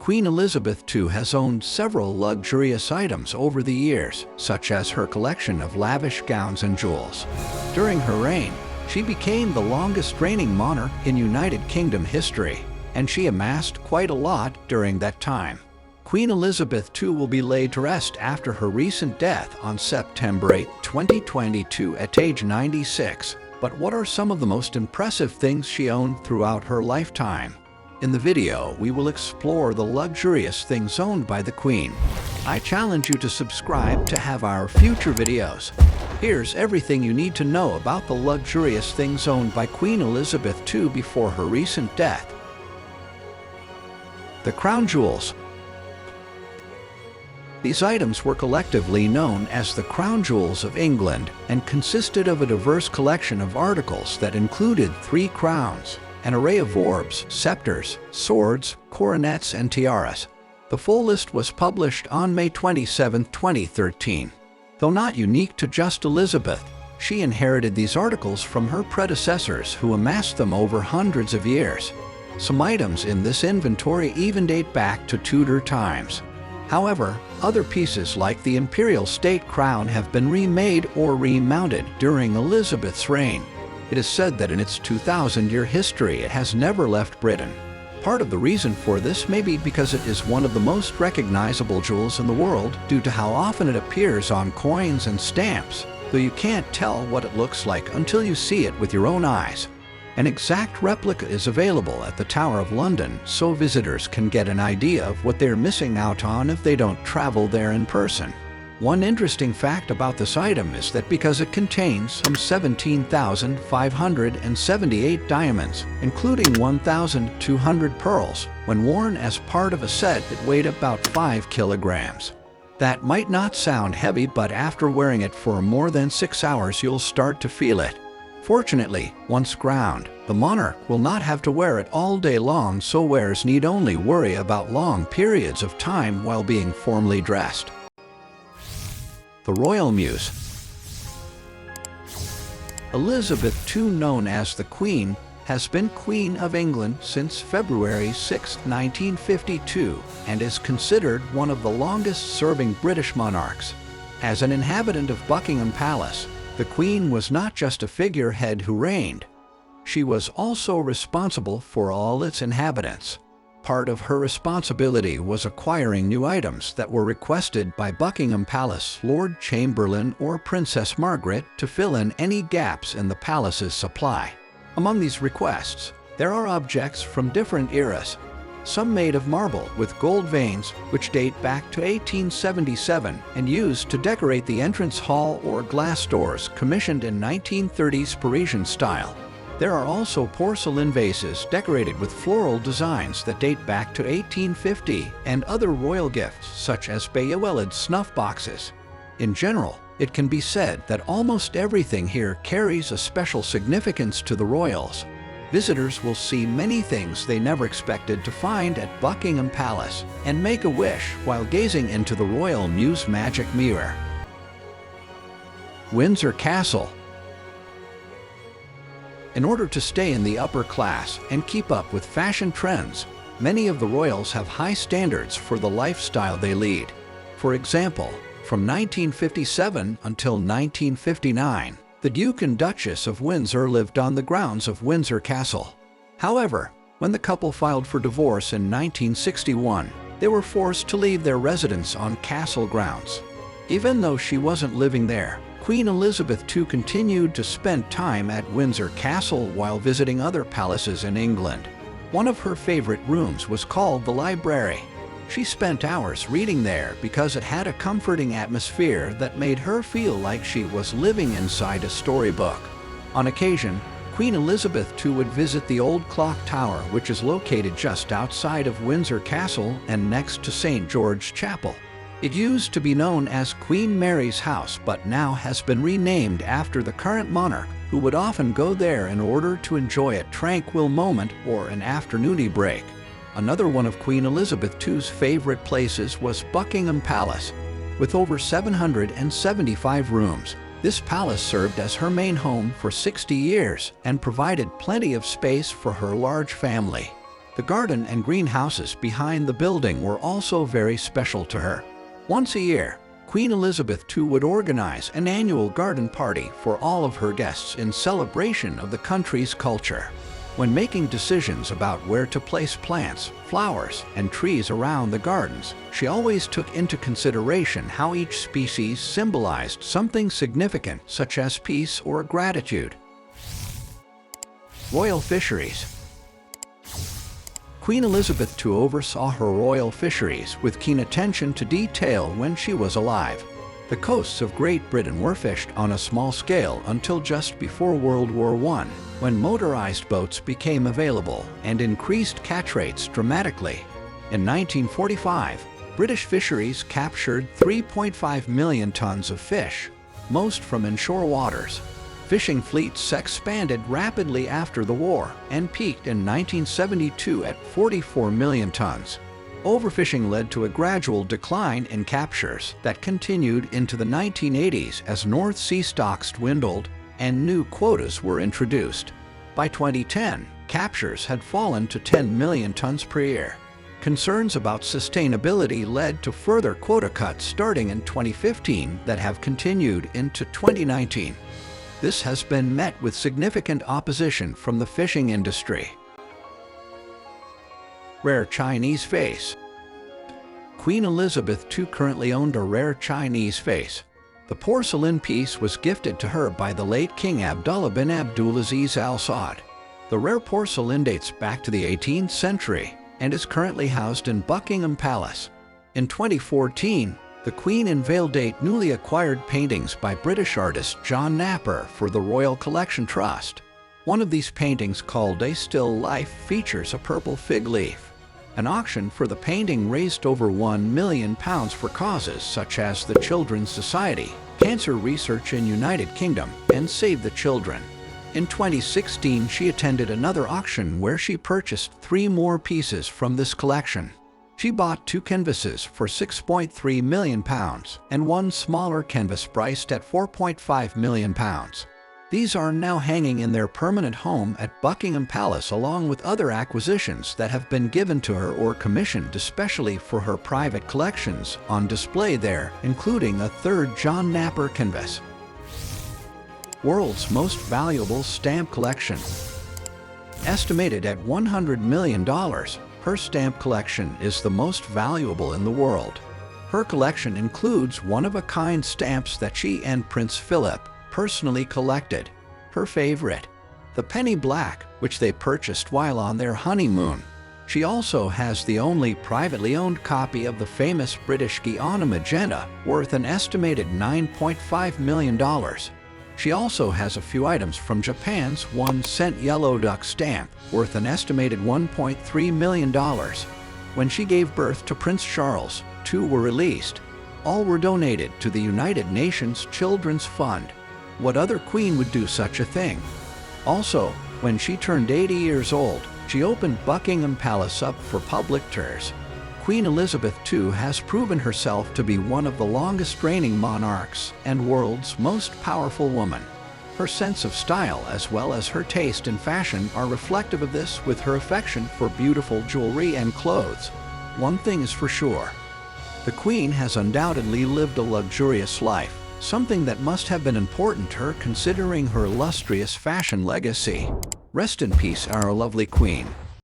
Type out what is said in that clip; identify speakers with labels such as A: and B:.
A: Queen Elizabeth II has owned several luxurious items over the years, such as her collection of lavish gowns and jewels. During her reign, she became the longest reigning monarch in United Kingdom history, and she amassed quite a lot during that time. Queen Elizabeth II will be laid to rest after her recent death on September 8, 2022 at age 96. But what are some of the most impressive things she owned throughout her lifetime? In the video, we will explore the luxurious things owned by the Queen. I challenge you to subscribe to have our future videos. Here's everything you need to know about the luxurious things owned by Queen Elizabeth II before her recent death. The Crown Jewels. These items were collectively known as the Crown Jewels of England and consisted of a diverse collection of articles that included 3 crowns, an array of orbs, scepters, swords, coronets, and tiaras. The full list was published on May 27, 2013. Though not unique to just Elizabeth, she inherited these articles from her predecessors who amassed them over hundreds of years. Some items in this inventory even date back to Tudor times. However, other pieces like the imperial state crown have been remade or remounted during Elizabeth's reign. It is said that in its 2,000-year history it has never left Britain. Part of the reason for this may be because it is one of the most recognizable jewels in the world due to how often it appears on coins and stamps, though you can't tell what it looks like until you see it with your own eyes. An exact replica is available at the Tower of London, so visitors can get an idea of what they're missing out on if they don't travel there in person. One interesting fact about this item is that because it contains some 17,578 diamonds, including 1,200 pearls, when worn as part of a set it weighed about 5 kilograms. That might not sound heavy, but after wearing it for more than 6 hours you'll start to feel it. Fortunately, once crowned, the monarch will not have to wear it all day long, so wearers need only worry about long periods of time while being formally dressed. The Royal Muse. Elizabeth II, known as the Queen, has been Queen of England since February 6, 1952, and is considered one of the longest-serving British monarchs. As an inhabitant of Buckingham Palace, the Queen was not just a figurehead who reigned. She was also responsible for all its inhabitants. Part of her responsibility was acquiring new items that were requested by Buckingham Palace Lord Chamberlain or Princess Margaret to fill in any gaps in the palace's supply. Among these requests, there are objects from different eras. Some made of marble with gold veins, which date back to 1877 and used to decorate the entrance hall, or glass doors commissioned in 1930s Parisian style. There are also porcelain vases decorated with floral designs that date back to 1850 and other royal gifts such as Bayeweled snuff boxes. In general, it can be said that almost everything here carries a special significance to the royals. Visitors will see many things they never expected to find at Buckingham Palace and make a wish while gazing into the Royal Muse magic mirror. Windsor Castle. In order to stay in the upper class and keep up with fashion trends, many of the royals have high standards for the lifestyle they lead. For example, from 1957 until 1959, the Duke and Duchess of Windsor lived on the grounds of Windsor Castle. However, when the couple filed for divorce in 1961, they were forced to leave their residence on castle grounds. Even though she wasn't living there, Queen Elizabeth II continued to spend time at Windsor Castle while visiting other palaces in England. One of her favorite rooms was called the library. She spent hours reading there because it had a comforting atmosphere that made her feel like she was living inside a storybook. On occasion, Queen Elizabeth II would visit the old clock tower, which is located just outside of Windsor Castle and next to St. George Chapel. It used to be known as Queen Mary's house, but now has been renamed after the current monarch, who would often go there in order to enjoy a tranquil moment or an afternoony break. Another one of Queen Elizabeth II's favorite places was Buckingham Palace. With over 775 rooms, this palace served as her main home for 60 years and provided plenty of space for her large family. The garden and greenhouses behind the building were also very special to her. Once a year, Queen Elizabeth II would organize an annual garden party for all of her guests in celebration of the country's culture. When making decisions about where to place plants, flowers, and trees around the gardens, she always took into consideration how each species symbolized something significant, such as peace or gratitude. Royal Fisheries. Queen Elizabeth II oversaw her royal fisheries with keen attention to detail when she was alive. The coasts of Great Britain were fished on a small scale until just before World War I, when motorized boats became available and increased catch rates dramatically. In 1945, British fisheries captured 3.5 million tons of fish, most from inshore waters. Fishing fleets expanded rapidly after the war and peaked in 1972 at 44 million tons. Overfishing led to a gradual decline in captures that continued into the 1980s as North Sea stocks dwindled and new quotas were introduced. By 2010, captures had fallen to 10 million tons per year. Concerns about sustainability led to further quota cuts starting in 2015 that have continued into 2019. This has been met with significant opposition from the fishing industry. Rare Chinese vase. Queen Elizabeth II currently owned a rare Chinese vase. The porcelain piece was gifted to her by the late King Abdullah bin Abdulaziz Al Saud. The rare porcelain dates back to the 18th century and is currently housed in Buckingham Palace. In 2014, the Queen unveiled 8 newly acquired paintings by British artist John Napper for the Royal Collection Trust. One of these paintings, called A Still Life, features a purple fig leaf. An auction for the painting raised over £1 million for causes such as the Children's Society, cancer research in United Kingdom, and Save the Children. In 2016, she attended another auction where she purchased 3 more pieces from this collection. She bought 2 canvases for £6.3 million and 1 smaller canvas priced at £4.5 million. These are now hanging in their permanent home at Buckingham Palace, along with other acquisitions that have been given to her or commissioned especially for her private collections on display there, including a 3rd John Napper canvas. World's most valuable stamp collection. Estimated at $100 million, her stamp collection is the most valuable in the world. Her collection includes one-of-a-kind stamps that she and Prince Philip personally collected. Her favorite, the penny black, which they purchased while on their honeymoon. She also has the only privately owned copy of the famous British Guiana magenta, worth an estimated $9.5 million. She also has a few items from Japan's 1-cent yellow duck stamp, worth an estimated $1.3 million. When she gave birth to Prince Charles, 2 were released. All were donated to the United Nations Children's Fund. What other queen would do such a thing? Also, when she turned 80 years old, she opened Buckingham Palace up for public tours. Queen Elizabeth II has proven herself to be one of the longest reigning monarchs and world's most powerful woman. Her sense of style as well as her taste in fashion are reflective of this, with her affection for beautiful jewelry and clothes. One thing is for sure. The Queen has undoubtedly lived a luxurious life, something that must have been important to her considering her illustrious fashion legacy. Rest in peace, our lovely Queen.